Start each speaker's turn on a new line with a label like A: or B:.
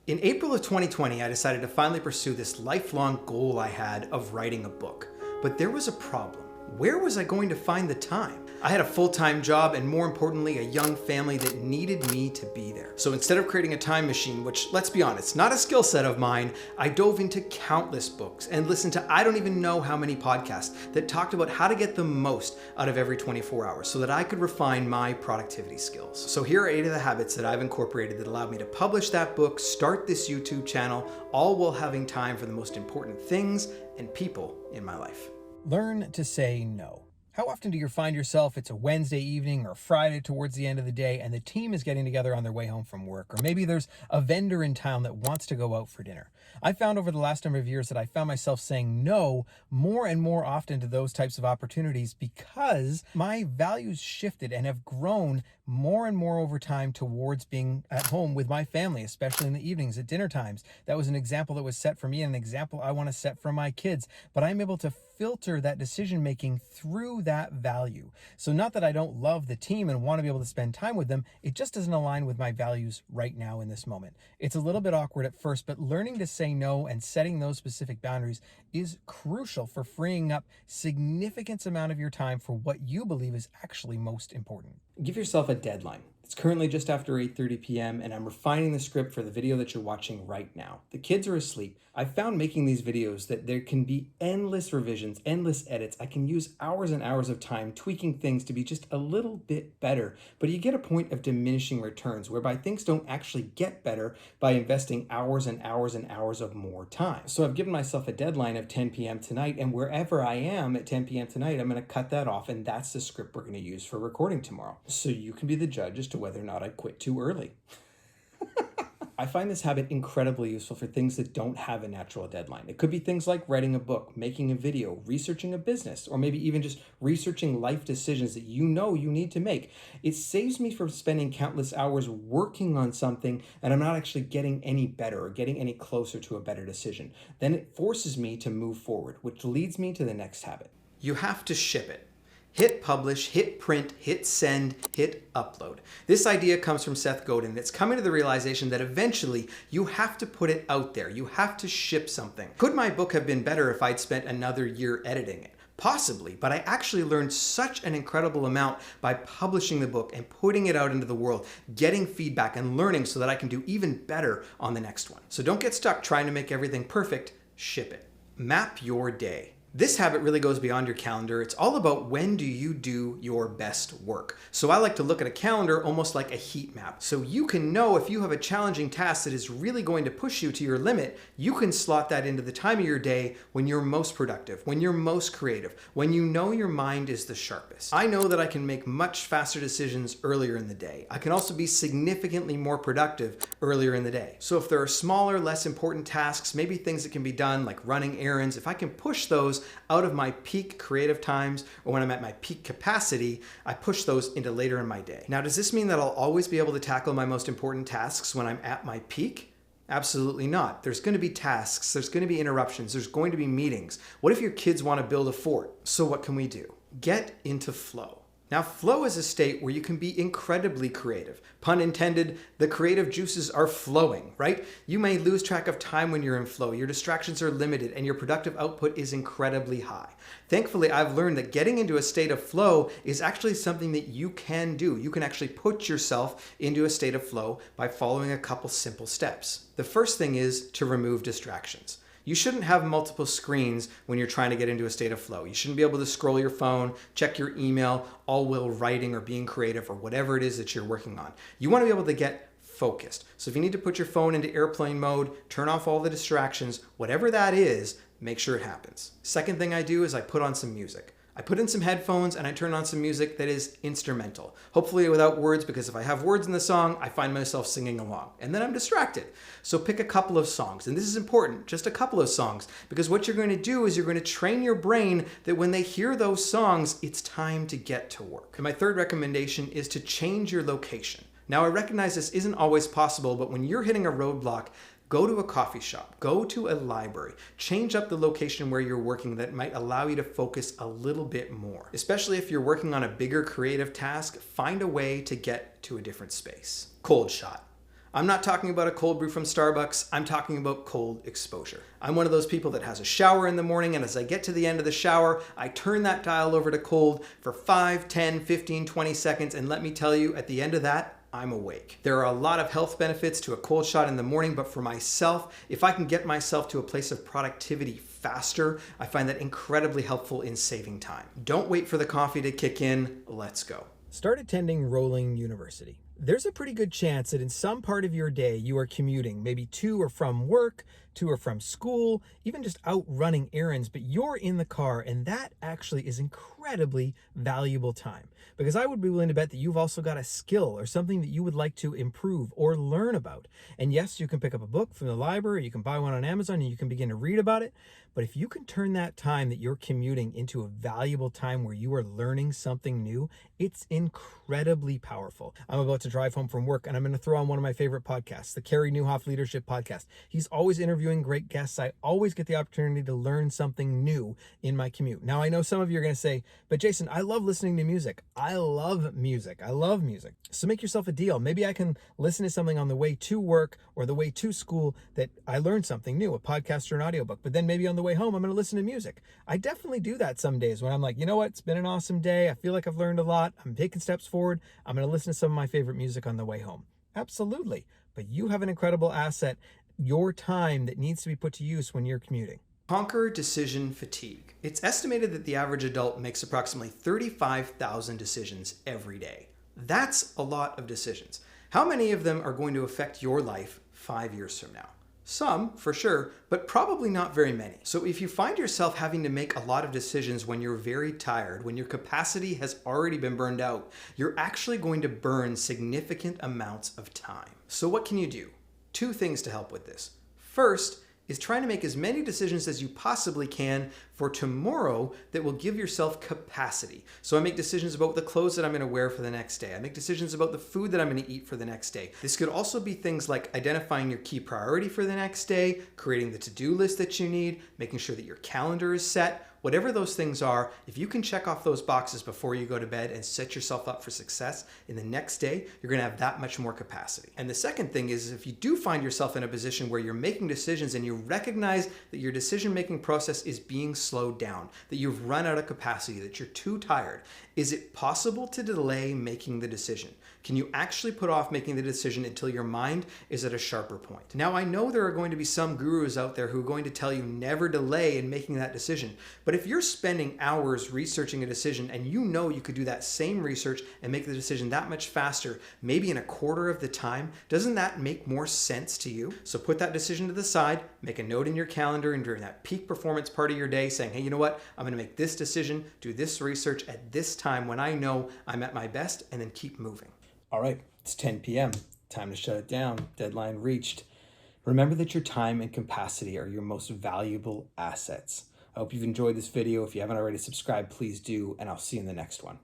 A: In April of 2020, I decided to finally pursue this lifelong goal I had of writing a book. But there was a problem. Where was I going to find the time? I had a full-time job and, more importantly, a young family that needed me to be there. So instead of creating a time machine, which, let's be honest, not a skill set of mine, I dove into countless books and listened to I don't even know how many podcasts that talked about how to get the most out of every 24 hours so that I could refine my productivity skills. So here are 8 of the habits that I've incorporated that allowed me to publish that book, start this YouTube channel, all while having time for the most important things and people in my life.
B: Learn to say no. How often do you find yourself it's a Wednesday evening or Friday towards the end of the day and the team is getting together on their way home from work? Or maybe there's a vendor in town that wants to go out for dinner. I found over the last number of years that I found myself saying no more and more often to those types of opportunities because my values shifted and have grown more and more over time towards being at home with my family, especially in the evenings at dinner times. That was an example that was set for me and an example I want to set for my kids. But I'm able to filter that decision making through that value. So not that I don't love the team and want to be able to spend time with them, it just doesn't align with my values right now in this moment. It's a little bit awkward at first, but learning to say no and setting those specific boundaries is crucial for freeing up significant amount of your time for what you believe is actually most important.
A: Give yourself a deadline. It's currently just after 8:30 p.m. and I'm refining the script for the video that you're watching right now. The kids are asleep. I found making these videos that there can be endless revisions, endless edits. I can use hours and hours of time tweaking things to be just a little bit better, but you get a point of diminishing returns whereby things don't actually get better by investing hours and hours and hours of more time. So I've given myself a deadline of 10 p.m. tonight, and wherever I am at 10 p.m. tonight, I'm going to cut that off, and that's the script we're going to use for recording tomorrow. So you can be the judge as to whether or not I quit too early. I find this habit incredibly useful for things that don't have a natural deadline. It could be things like writing a book, making a video, researching a business, or maybe even just researching life decisions that you know you need to make. It saves me from spending countless hours working on something and I'm not actually getting any better or getting any closer to a better decision. Then it forces me to move forward, which leads me to the next habit. You have to ship it. Hit publish, hit print, hit send, hit upload. This idea comes from Seth Godin. It's coming to the realization that eventually you have to put it out there. You have to ship something. Could my book have been better if I'd spent another year editing it? Possibly, but I actually learned such an incredible amount by publishing the book and putting it out into the world, getting feedback and learning so that I can do even better on the next one. So don't get stuck trying to make everything perfect. Ship it. Map your day. This habit really goes beyond your calendar. It's all about when do you do your best work. So I like to look at a calendar almost like a heat map. So you can know if you have a challenging task that is really going to push you to your limit, you can slot that into the time of your day when you're most productive, when you're most creative, when you know your mind is the sharpest. I know that I can make much faster decisions earlier in the day. I can also be significantly more productive earlier in the day. So if there are smaller, less important tasks, maybe things that can be done like running errands, if I can push those out of my peak creative times or when I'm at my peak capacity, I push those into later in my day. Now, does this mean that I'll always be able to tackle my most important tasks when I'm at my peak? Absolutely not. There's going to be tasks, there's going to be interruptions, there's going to be meetings. What if your kids want to build a fort? So what can we do? Get into flow. Now, flow is a state where you can be incredibly creative. Pun intended, the creative juices are flowing, right? You may lose track of time when you're in flow. Your distractions are limited and your productive output is incredibly high. Thankfully, I've learned that getting into a state of flow is actually something that you can do. You can actually put yourself into a state of flow by following a couple simple steps. The first thing is to remove distractions. You shouldn't have multiple screens when you're trying to get into a state of flow. You shouldn't be able to scroll your phone, check your email, all while writing or being creative or whatever it is that you're working on. You want to be able to get focused. So if you need to put your phone into airplane mode, turn off all the distractions, whatever that is, make sure it happens. Second thing I do is I put on some music. I put in some headphones and I turn on some music that is instrumental. Hopefully without words, because if I have words in the song, I find myself singing along and then I'm distracted. So pick a couple of songs, and this is important, just a couple of songs, because what you're going to do is you're going to train your brain that when they hear those songs, it's time to get to work. And my third recommendation is to change your location. Now I recognize this isn't always possible, but when you're hitting a roadblock, go to a coffee shop, go to a library, change up the location where you're working that might allow you to focus a little bit more. Especially if you're working on a bigger creative task, find a way to get to a different space. Cold shot. I'm not talking about a cold brew from Starbucks. I'm talking about cold exposure. I'm one of those people that has a shower in the morning, and as I get to the end of the shower, I turn that dial over to cold for 5, 10, 15, 20 seconds, and let me tell you, at the end of that, I'm awake. There are a lot of health benefits to a cold shot in the morning, but for myself, if I can get myself to a place of productivity faster, I find that incredibly helpful in saving time. Don't wait for the coffee to kick in. Let's go.
B: Start attending Rolling University. There's a pretty good chance that in some part of your day you are commuting, maybe to or from work, to or from school, even just out running errands, but you're in the car, and that actually is incredibly valuable time. Because I would be willing to bet that you've also got a skill or something that you would like to improve or learn about. And yes, you can pick up a book from the library, you can buy one on Amazon, and you can begin to read about it. But if you can turn that time that you're commuting into a valuable time where you are learning something new, it's incredibly powerful. I'm about to drive home from work, and I'm going to throw on one of my favorite podcasts, the Carey Nieuwhof Leadership Podcast. He's always interviewing great guests. I always get the opportunity to learn something new in my commute. Now, I know some of you are going to say, but Jason, I love listening to music. I love music. I love music. So make yourself a deal. Maybe I can listen to something on the way to work or the way to school that I learned something new, a podcast or an audiobook. But then maybe on the way home, I'm going to listen to music. I definitely do that some days when I'm like, you know what? It's been an awesome day. I feel like I've learned a lot. I'm taking steps forward. I'm going to listen to some of my favorite music on the way home. Absolutely. But you have an incredible asset, your time, that needs to be put to use when you're commuting.
A: Conquer decision fatigue. It's estimated that the average adult makes approximately 35,000 decisions every day. That's a lot of decisions. How many of them are going to affect your life 5 years from now? Some, for sure, but probably not very many. So if you find yourself having to make a lot of decisions when you're very tired, when your capacity has already been burned out, you're actually going to burn significant amounts of time. So what can you do? 2 things to help with this. First is trying to make as many decisions as you possibly can for tomorrow that will give yourself capacity. So I make decisions about the clothes that I'm going to wear for the next day. I make decisions about the food that I'm going to eat for the next day. This could also be things like identifying your key priority for the next day, creating the to-do list that you need, making sure that your calendar is set. Whatever those things are, if you can check off those boxes before you go to bed and set yourself up for success in the next day, you're going to have that much more capacity. And the second thing is, if you do find yourself in a position where you're making decisions and you recognize that your decision-making process is being slowed down, that you've run out of capacity, that you're too tired, is it possible to delay making the decision? Can you actually put off making the decision until your mind is at a sharper point? Now, I know there are going to be some gurus out there who are going to tell you never delay in making that decision. But if you're spending hours researching a decision and you know you could do that same research and make the decision that much faster, maybe in a quarter of the time, doesn't that make more sense to you? So put that decision to the side, make a note in your calendar, and during that peak performance part of your day saying, hey, you know what? I'm going to make this decision, do this research at this time when I know I'm at my best, and then keep moving. All right, it's 10 p.m. Time to shut it down. Deadline reached. Remember that your time and capacity are your most valuable assets. I hope you've enjoyed this video. If you haven't already subscribed, please do, and I'll see you in the next one.